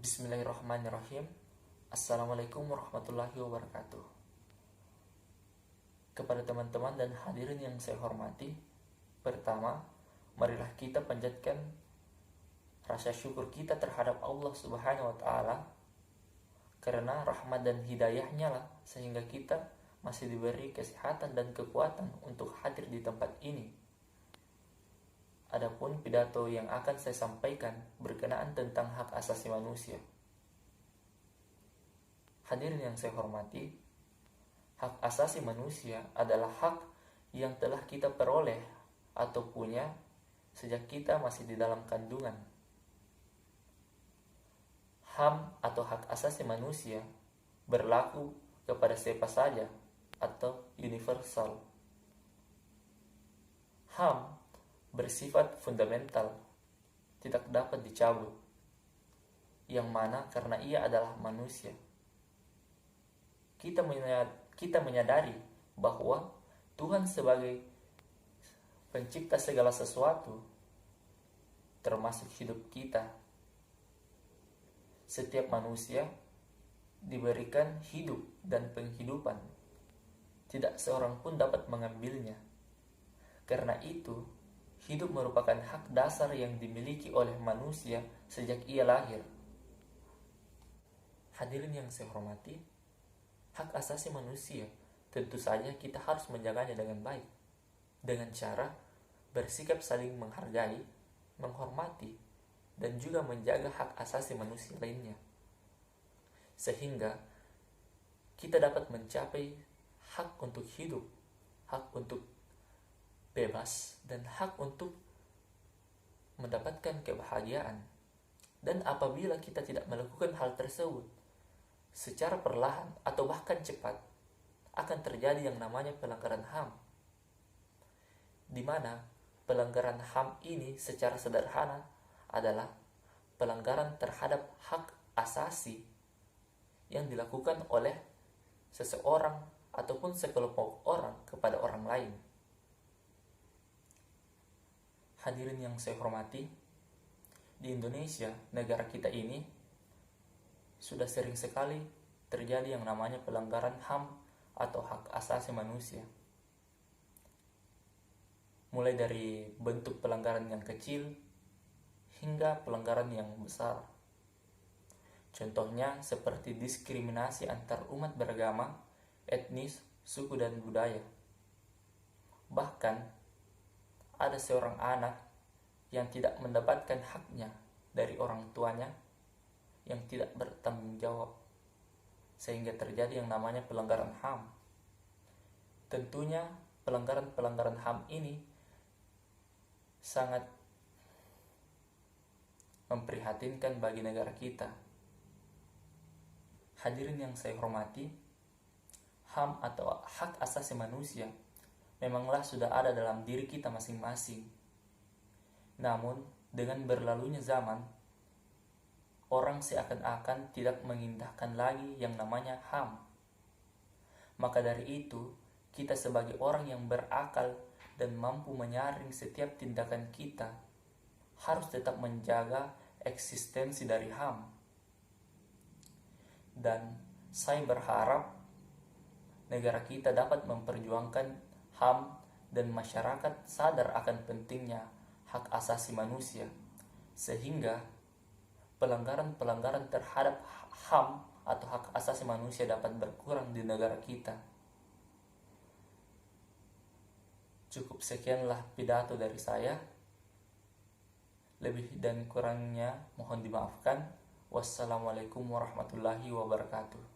Bismillahirrahmanirrahim. Assalamualaikum warahmatullahi wabarakatuh. Kepada teman-teman dan hadirin yang saya hormati, pertama, marilah kita panjatkan rasa syukur kita terhadap Allah Subhanahu wa Ta'ala, karena rahmat dan hidayahnya lah sehingga kita masih diberi kesehatan dan kekuatan untuk hadir di tempat ini. Adapun pidato yang akan saya sampaikan berkenaan tentang hak asasi manusia. Hadirin yang saya hormati, hak asasi manusia adalah hak yang telah kita peroleh atau punya sejak kita masih di dalam kandungan. HAM atau hak asasi manusia berlaku kepada siapa saja atau universal. HAM bersifat fundamental, tidak dapat dicabut, yang mana karena ia adalah manusia. Kita menyadari bahwa Tuhan sebagai pencipta segala sesuatu, termasuk hidup kita, setiap manusia diberikan hidup dan penghidupan. Tidak seorang pun dapat mengambilnya. Karena itu, hidup merupakan hak dasar yang dimiliki oleh manusia sejak ia lahir. Hadirin yang saya hormati, hak asasi manusia tentu saja kita harus menjaganya dengan baik, dengan cara bersikap saling menghargai, menghormati, dan juga menjaga hak asasi manusia lainnya, sehingga kita dapat mencapai hak untuk hidup, hak untuk bebas, dan hak untuk mendapatkan kebahagiaan. Dan apabila kita tidak melakukan hal tersebut secara perlahan atau bahkan cepat, akan terjadi yang namanya pelanggaran HAM, di mana pelanggaran HAM ini secara sederhana adalah pelanggaran terhadap hak asasi yang dilakukan oleh seseorang ataupun sekelompok orang kepada orang lain. Hadirin yang saya hormati, di Indonesia, negara kita ini, sudah sering sekali terjadi yang namanya pelanggaran HAM atau hak asasi manusia. Mulai dari bentuk pelanggaran yang kecil hingga pelanggaran yang besar. Contohnya seperti diskriminasi antar umat beragama, etnis, suku, dan budaya. Bahkan ada seorang anak yang tidak mendapatkan haknya dari orang tuanya yang tidak bertanggung jawab, sehingga terjadi yang namanya pelanggaran HAM. Tentunya pelanggaran HAM ini sangat memprihatinkan bagi negara kita. Hadirin yang saya hormati, HAM atau hak asasi manusia memanglah sudah ada dalam diri kita masing-masing. Namun, dengan berlalunya zaman, orang seakan-akan tidak mengindahkan lagi yang namanya HAM. Maka dari itu, kita sebagai orang yang berakal dan mampu menyaring setiap tindakan kita, harus tetap menjaga eksistensi dari HAM. Dan saya berharap negara kita dapat memperjuangkan HAM dan masyarakat sadar akan pentingnya hak asasi manusia, sehingga pelanggaran-pelanggaran terhadap HAM atau hak asasi manusia dapat berkurang di negara kita. Cukup sekianlah pidato dari saya. Lebih dan kurangnya mohon dimaafkan. Wassalamualaikum warahmatullahi wabarakatuh.